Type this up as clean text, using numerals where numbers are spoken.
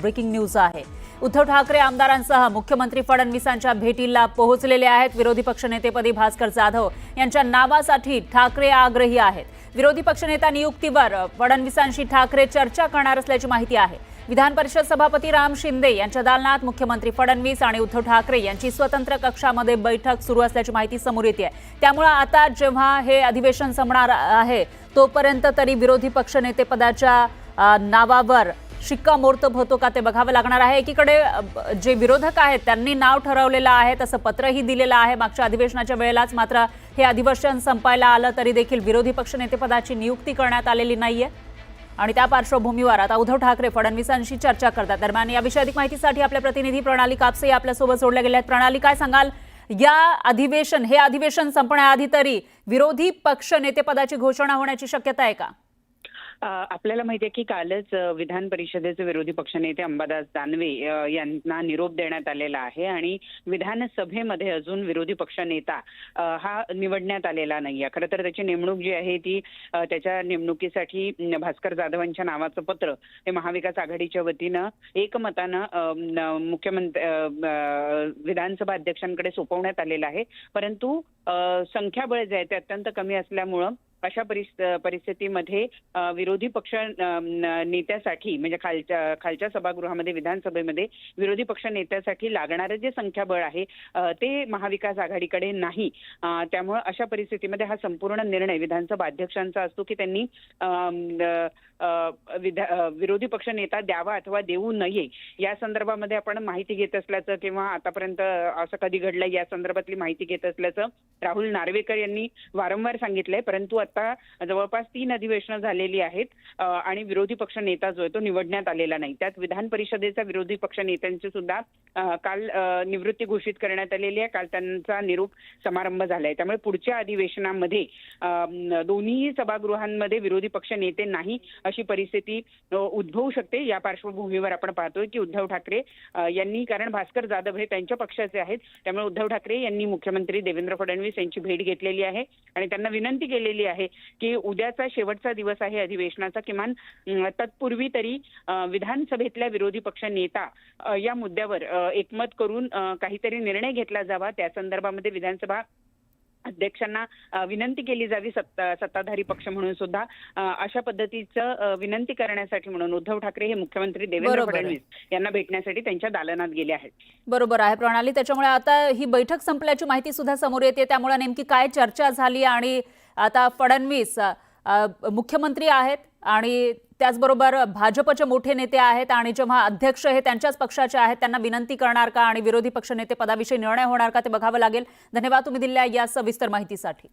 Breaking news आहे। उद्धव ठाकरे आमदारांसह मुख्यमंत्री फडणवीसांच्या भेटीला पोहोचलेले आहेत। विरोधी पक्षनेतेपदी भास्कर जाधव यांच्या नावासाठी ठाकरे आग्रही आहेत। विरोधी पक्षनेता नियुक्तीवर फडणवीसांशी ठाकरे चर्चा करणार असल्याची माहिती आहे। विधान परिषद सभापती राम शिंदे यांच्या दालनात मुख्यमंत्री फडणवीस आणि उद्धव ठाकरे यांची स्वतंत्र कक्षामध्ये बैठक सुरू असल्याची माहिती समोर येते आहे। त्यामुळे आता जेव्हा हे अधिवेशन संपणार आहे तोपर्यंत तरी विरोधी पक्षनेतेपदाच्या नावावर शिक्कामोर्तब होतो का ते बघावं लागणार आहे। एकीकडे जे विरोधक आहेत त्यांनी नाव ठरवलेलं आहे, तसं पत्रही दिलेलं आहे मागच्या अधिवेशनाच्या वेळेलाच। मात्र हे अधिवेशन संपायला आलं तरी देखील विरोधी पक्षनेतेपदाची नियुक्ती करण्यात आलेली नाहीये आणि त्या पार्श्वभूमीवर आता उद्धव ठाकरे फडणवीसांशी चर्चा करतात। दरम्यान याविषयी अधिक माहितीसाठी आपल्या प्रतिनिधी प्रणाली कापसे आपल्यासोबत जोडल्या गेल्या आहेत। प्रणाली, काय सांगाल, हे अधिवेशन संपण्याआधी तरी विरोधी पक्ष नेतेपदाची घोषणा होण्याची शक्यता आहे का? आपल्याला माहिती आहे की कालच विधान परिषदेचे विरोधी पक्षनेते अंबादास दानवे यांना निरोप देण्यात आलेला आहे आणि विधानसभेमध्ये अजून विरोधी पक्षनेता हा निवडण्यात आलेला नाहीये। खरं तर त्याची नेमणूक जी आहे ती त्याच्या नेमणुकीसाठी भास्कर जाधवांच्या नावाचं पत्र हे महाविकास आघाडीच्या वतीनं एकमतानं मुख्यमंत्री विधानसभा अध्यक्षांकडे सोपवण्यात आलेलं आहे। परंतु संख्याबळ जे आहे ते अत्यंत कमी असल्यामुळं अशा परिस्थितीमध्ये विरोधी पक्ष नेत्यासाठी म्हणजे खालच्या सभागृहामध्ये विधानसभेमध्ये विरोधी पक्ष नेत्यासाठी लागणारे जे संख्याबळ आहे ते महाविकास आघाडीकडे नाही। त्यामुळे अशा परिस्थितीमध्ये हा संपूर्ण निर्णय विधानसभा अध्यक्षांचा असतो की त्यांनी विरोधी पक्ष नेता द्यावा अथवा देऊ नये या संदर्भामध्ये आपण माहिती घेत असल्याचं किंवा आतापर्यंत असं कधी घडलं या संदर्भातली माहिती घेत असल्याचं राहुल नार्वेकर यांनी वारंवार सांगितलंय। परंतु आता जवळपास 3 अधिवेशनं झालेली आहेत आणि विरोधी पक्ष नेता जो आहे तो निवडण्यात आलेला नाही। त्यात विधान परिषदेच्या विरोधी पक्ष नेत्यांची सुद्धा काल निवृत्ती घोषित करण्यात आलेली आहे। काल त्यांचा निरोप समारंभ झालाय। त्यामुळे पुढच्या अधिवेशनामध्ये दोन्ही सभागृहांमध्ये विरोधी पक्ष नेते नाही अशी परिस्थिती उद्भवू शकते। या पार्श्वभूमीवर आपण पाहतोय की उद्धव ठाकरे यांनी, कारण भास्कर जाधव हे त्यांच्या पक्षाचे आहेत, त्यामुळे उद्धव ठाकरे यांनी मुख्यमंत्री देवेंद्र फडणवीस यांची भेट घेतलेली आहे आणि त्यांना विनंती केलेली आहे की उद्याचा शेवटचा दिवस आहे अधिवेशनाचा, किमान तत्पूर्वी तरी विधानसभेतल्या विरोधी पक्ष नेता या मुद्द्यावर एकमत करून काहीतरी निर्णय घेतला जावा। त्या संदर्भामध्ये विधानसभा अध्यक्षांना विनंती केली जावी। सत्ताधारी पक्ष म्हणून सुद्धा अशा पद्धतीचं विनंती करण्यासाठी म्हणून उद्धव ठाकरे हे मुख्यमंत्री देवेंद्र फडणवीस यांना भेटण्यासाठी त्यांच्या दालनात गेले आहेत। बरोबर आहे प्रणाली। त्याच्यामुळे आता ही बैठक संपल्याची माहिती सुद्धा समोर येते। त्यामुळे नेमकी काय चर्चा झाली आणि आता फडणवीस मुख्यमंत्री आहेत आणि त्याचबरोबर भाजपचे मोठे नेते आहेत आणि जेव्हा अध्यक्ष हे त्यांच्याच पक्षाचे आहेत त्यांना विनंती करणार का आणि विरोधी पक्षनेते पदाविषयी निर्णय होणार का ते बघावं लागेल। धन्यवाद तुम्ही दिलेल्या या सविस्तर माहितीसाठी।